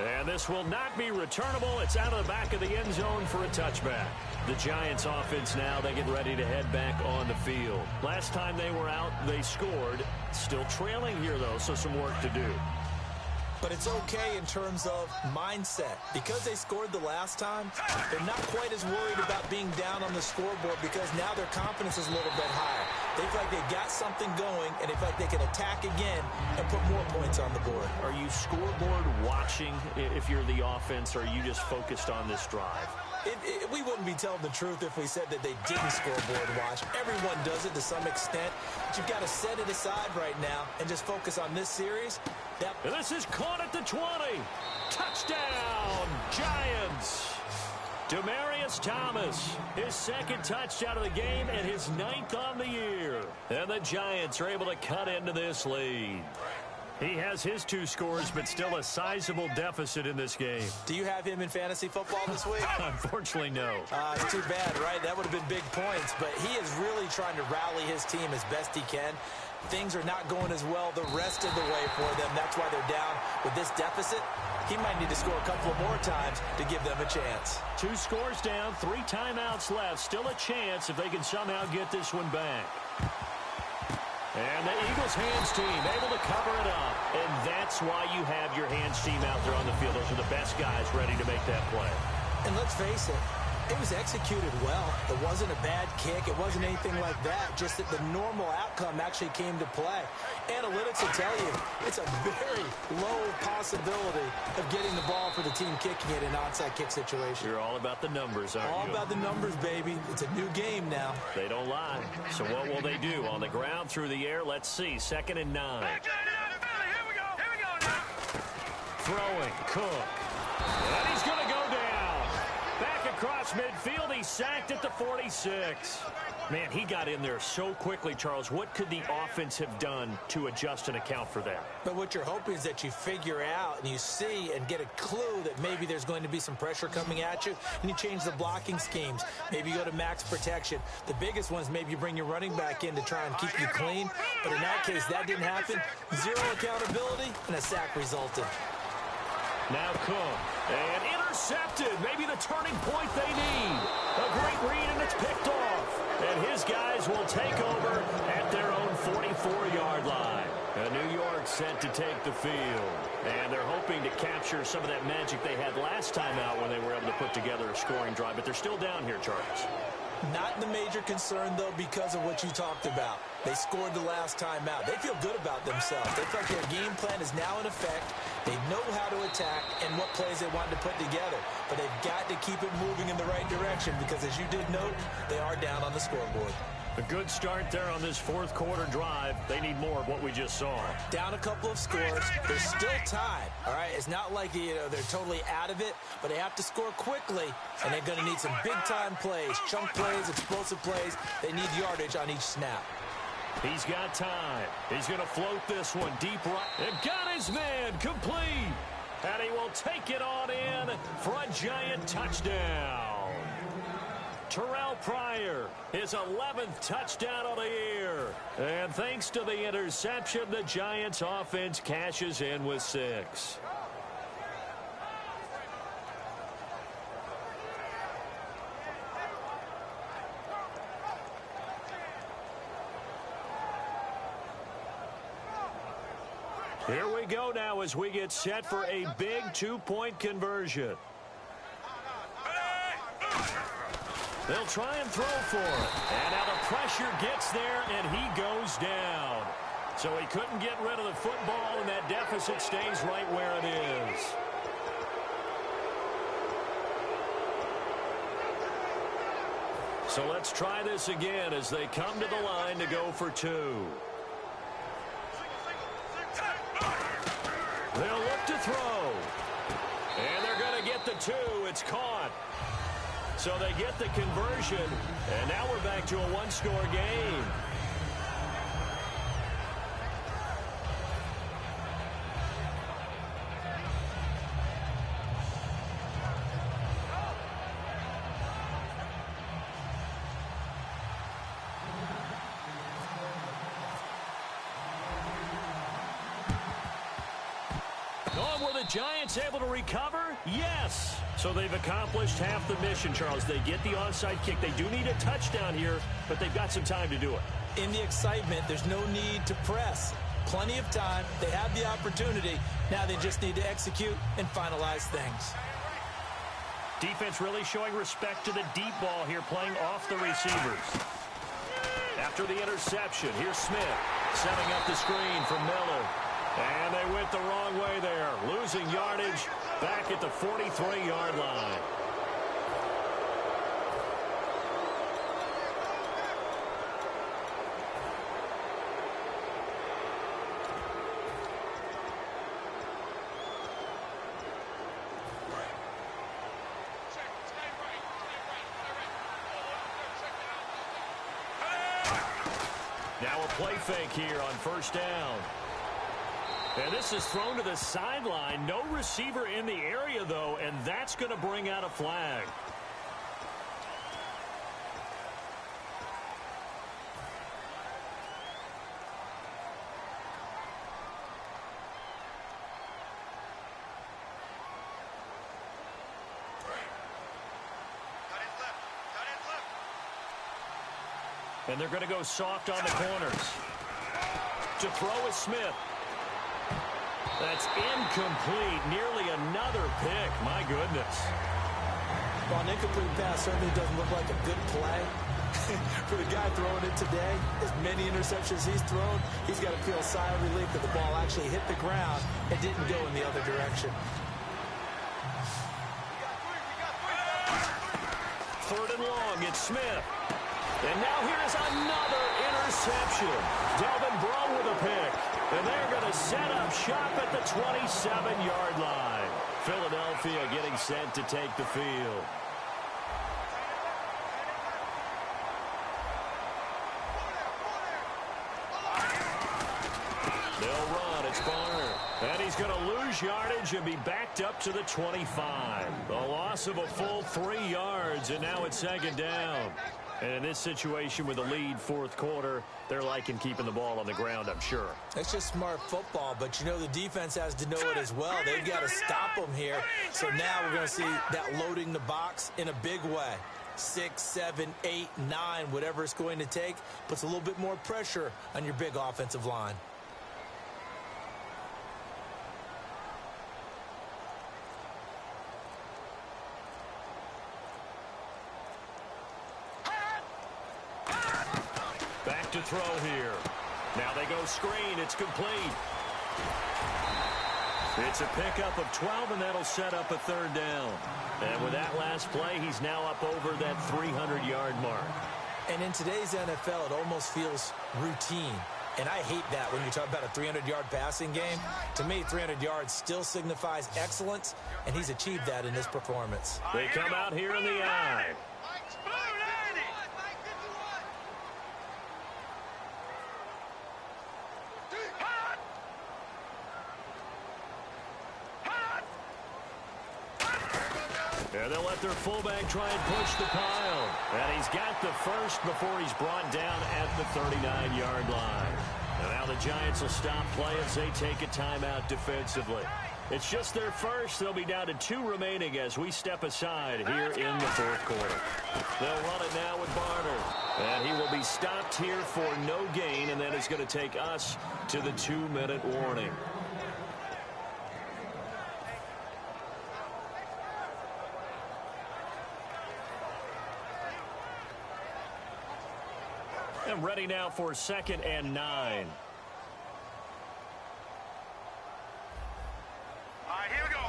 S1: And this will not be returnable. It's out of the back of the end zone for a touchback. The Giants offense now, they get ready to head back on the field. Last time they were out, they scored. Still trailing here, though, so some work to do.
S2: But it's okay in terms of mindset. Because they scored the last time, they're not quite as worried about being down on the scoreboard because now their confidence is a little bit higher. They feel like they've got something going, and they feel like they can attack again and put more points on the board.
S1: Are you scoreboard watching if you're the offense, or are you just focused on this drive?
S2: We wouldn't be telling the truth if we said that they didn't scoreboard watch. Everyone does it to some extent. But you've got to set it aside right now and just focus on this series.
S1: And this is caught at the 20. Touchdown, Giants. Demaryius Thomas, his second touchdown of the game and his 9th on the year. And the Giants are able to cut into this lead. He has his 2 scores, but still a sizable deficit in this game.
S2: Do you have him in fantasy football this week?
S1: Unfortunately, no.
S2: It's too bad, right? That would have been big points. But he is really trying to rally his team as best he can. Things are not going as well the rest of the way for them. That's why they're down with this deficit. He might need to score a couple of more times to give them a chance.
S1: 2 scores down, 3 timeouts left. Still a chance if they can somehow get this one back. And the Eagles hands team able to cover it up. And that's why you have your hands team out there on the field. Those are the best guys ready to make that play.
S2: And let's face it, it was executed well. It wasn't a bad kick. It wasn't anything like that. Just that the normal outcome actually came to play. Analytics will tell you it's a very low possibility of getting the ball for the team kicking it in an onside kick situation.
S1: You're all about the numbers, aren't you?
S2: All about the numbers, baby. It's a new game now.
S1: They don't lie. So what will they do? On the ground, through the air, let's see. 2nd and 9.
S3: Here we go now.
S1: Throwing, Cook. And he's going to go down. Back across midfield, he's sacked at the 46. Man, he got in there so quickly, Charles. What could the offense have done to adjust and account for that?
S2: But what you're hoping is that you figure out and you see and get a clue that maybe there's going to be some pressure coming at you, and you change the blocking schemes. Maybe you go to max protection. The biggest one is maybe you bring your running back in to try and keep you clean. But in that case, that didn't happen. 0 accountability, and a sack resulted.
S1: Now Cook, and intercepted. Maybe the turning point they need. A great read, and it's picked off. And his guys will take over at their own 44-yard line. And New York set to take the field. And they're hoping to capture some of that magic they had last time out when they were able to put together a scoring drive. But they're still down here, Charles.
S2: Not the major concern, though, because of what you talked about. They scored the last time out. They feel good about themselves. They feel like their game plan is now in effect. They know how to attack and what plays they want to put together. But they've got to keep it moving in the right direction because, as you did note, they are down on the scoreboard.
S1: A good start there on this 4th quarter drive. They need more of what we just saw.
S2: Down a couple of scores. There's still time, all right? It's not like, they're totally out of it, but they have to score quickly, and they're going to need some big-time plays, chunk plays, explosive plays. They need yardage on each snap.
S1: He's got time. He's going to float this one deep right. And got his man complete. And he will take it on in for a Giant touchdown. Terrell Pryor, his 11th touchdown of the year. And thanks to the interception, the Giants offense cashes in with 6. Here we go now as we get set for a big 2-point conversion. They'll try and throw for it. And now the pressure gets there, and he goes down. So he couldn't get rid of the football, and that deficit stays right where it is. So let's try this again as they come to the line to go for 2. They'll look to throw. And they're going to get the 2. It's caught. So they get the conversion, and now we're back to a 1-score game. Oh, were the Giants able to recover? Yes. So they've accomplished half the mission, Charles. They get the onside kick. They do need a touchdown here, but they've got some time to do it.
S2: In the excitement, there's no need to press. Plenty of time. They have the opportunity. Now they just need to execute and finalize things.
S1: Defense really showing respect to the deep ball here, playing off the receivers. After the interception, here's Smith setting up the screen for Miller. And they went the wrong way there, losing yardage back at the 43-yard line. Now a play fake here on first down. And this is thrown to the sideline. No receiver in the area, though, and that's going to bring out a flag. And they're going to go soft on the corners. To throw is Smith. That's incomplete. Nearly another pick. My goodness.
S2: Well, an incomplete pass certainly doesn't look like a good play. For the guy throwing it today, as many interceptions he's thrown, he's got to feel a sigh of relief that the ball actually hit the ground and didn't go in the other direction.
S1: Third and long, it's Smith. And now here's another interception. Delvin Breaux with a pick. And they're going to set up shop at the 27-yard line. Philadelphia getting set to take the field. They'll run. It's Barner. And he's going to lose yardage and be backed up to the 25. A loss of a full 3 yards, and now it's second down. And in this situation with a lead fourth quarter, they're liking keeping the ball on the ground, I'm sure.
S2: That's just smart football, but you know the defense has to know it as well. They've got to stop them here. So now we're going to see that loading the box in a big way. 6, 7, 8, 9, whatever it's going to take, puts a little bit more pressure on your big offensive line.
S1: Back to throw here. Now they go screen. It's complete. It's a pickup of 12, and that'll set up a third down. And with that last play, he's now up over that 300-yard mark.
S2: And in today's NFL, it almost feels routine. And I hate that when you talk about a 300-yard passing game. To me, 300 yards still signifies excellence, and he's achieved that in this performance.
S1: They come out here in the eye. And they'll let their fullback try and push the pile. And he's got the first before he's brought down at the 39-yard line. And now the Giants will stop play as they take a timeout defensively. It's just their first. They'll be down to 2 remaining as we step aside here in the fourth quarter. They'll run it now with Barner. And he will be stopped here for no gain, and then it's going to take us to the 2-minute warning. And ready now for 2nd and 9.
S3: All right, here we go.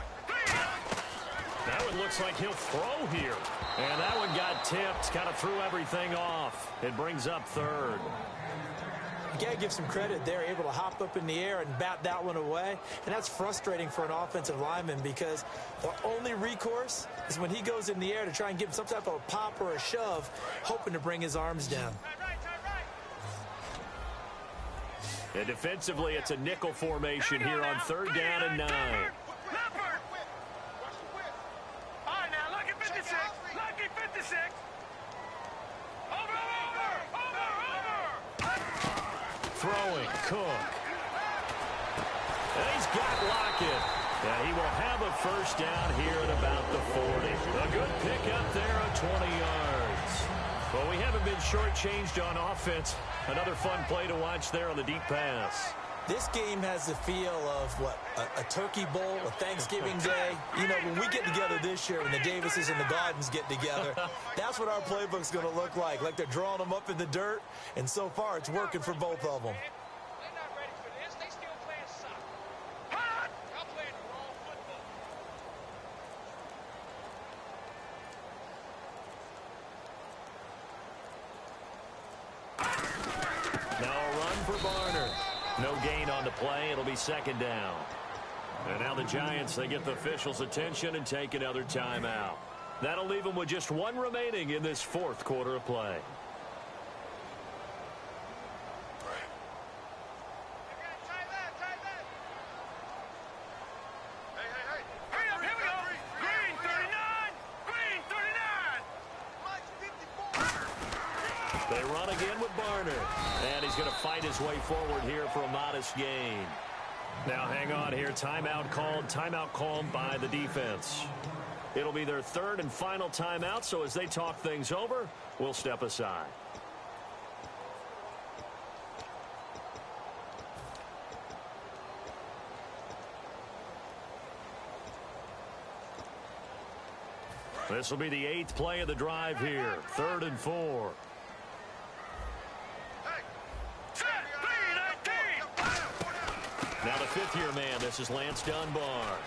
S1: That one looks like he'll throw here. And that one got tipped, kind of threw everything off. It brings up 3rd.
S2: You got to give some credit there, able to hop up in the air and bat that one away. And that's frustrating for an offensive lineman because the only recourse is when he goes in the air to try and give him some type of a pop or a shove, hoping to bring his arms down.
S1: And defensively, it's a nickel formation here on 3rd down and 9.
S3: All right, now, lucky 56. Lucky 56. Over.
S1: Throwing, Cook. And he's got Lockett. Yeah, he will have a first down here at about the 40. A good pickup there on 20 yards. Well, we haven't been shortchanged on offense. Another fun play to watch there on the deep pass.
S2: This game has the feel of, what, a turkey bowl, a Thanksgiving day. You know, when we get together this year, when the Davises and the Gardens get together, that's what our playbook's going to look like. Like they're drawing them up in the dirt, and so far it's working for both of them.
S4: They're not ready for this. They still playing soccer. Y'all playing the wrong football.
S1: Now a run for Barner. No gain on the play. It'll be 2nd down. And now the Giants, they get the officials' attention and take another timeout. That'll leave them with just 1 remaining in this fourth quarter of play. run again with Barner. And he's going to fight his way forward here for a modest gain. Now hang on here. Timeout called by the defense. It'll be their third and final timeout, so as they talk things over, we'll step aside. This will be the 8th play of the drive here. 3rd and 4. Now the 5th-year man, this is Lance Dunbar.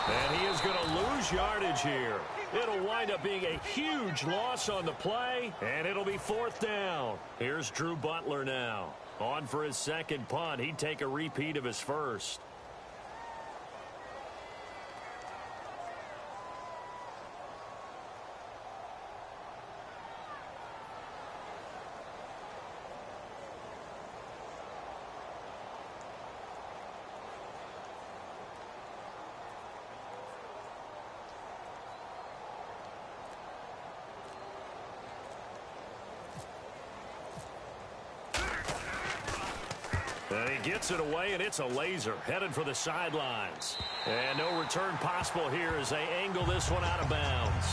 S1: And he is going to lose yardage here. It'll wind up being a huge loss on the play, and it'll be 4th down. Here's Drew Butler now. On for his second punt. He'd take a repeat of his first. And he gets it away, and it's a laser headed for the sidelines. And no return possible here as they angle this one out of bounds.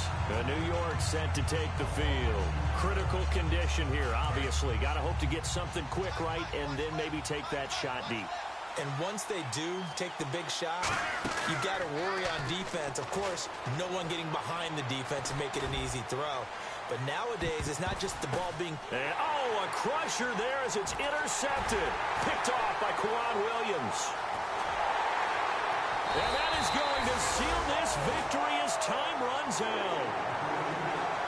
S1: New York set to take the field. Critical condition here, obviously. Got to hope to get something quick right and then maybe take that shot deep.
S2: And once they do take the big shot, you've got to worry on defense. Of course, no one getting behind the defense and make it an easy throw. But nowadays, it's not just the ball being...
S1: And, a crusher there as it's intercepted. Picked off by Quan Williams. And that is going to seal this victory as time runs out.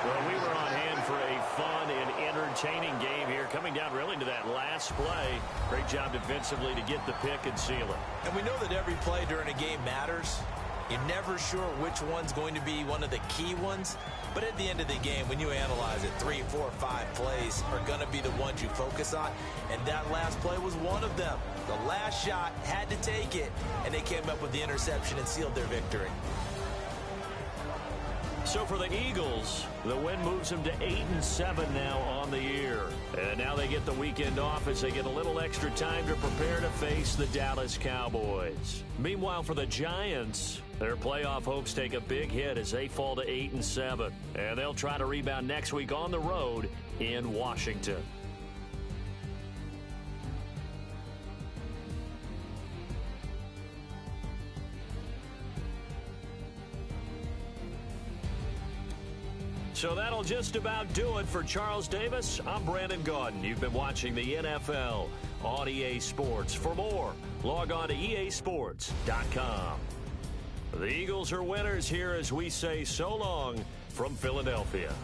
S1: Well, we were on hand for a fun and entertaining game here, coming down really to that last play. Great job defensively to get the pick and seal it.
S2: And we know that every play during a game matters. You're never sure which one's going to be one of the key ones. But at the end of the game, when you analyze it, 3, 4, 5 plays are going to be the ones you focus on. And that last play was one of them. The last shot had to take it, and they came up with the interception and sealed their victory.
S1: So for the Eagles, the win moves them to 8-7 now on the year. And now they get the weekend off as they get a little extra time to prepare to face the Dallas Cowboys. Meanwhile, for the Giants, their playoff hopes take a big hit as they fall to 8-7. And they'll try to rebound next week on the road in Washington. So that'll just about do it for Charles Davis. I'm Brandon Gaudin. You've been watching the NFL on EA Sports. For more, log on to easports.com. The Eagles are winners here as we say so long from Philadelphia.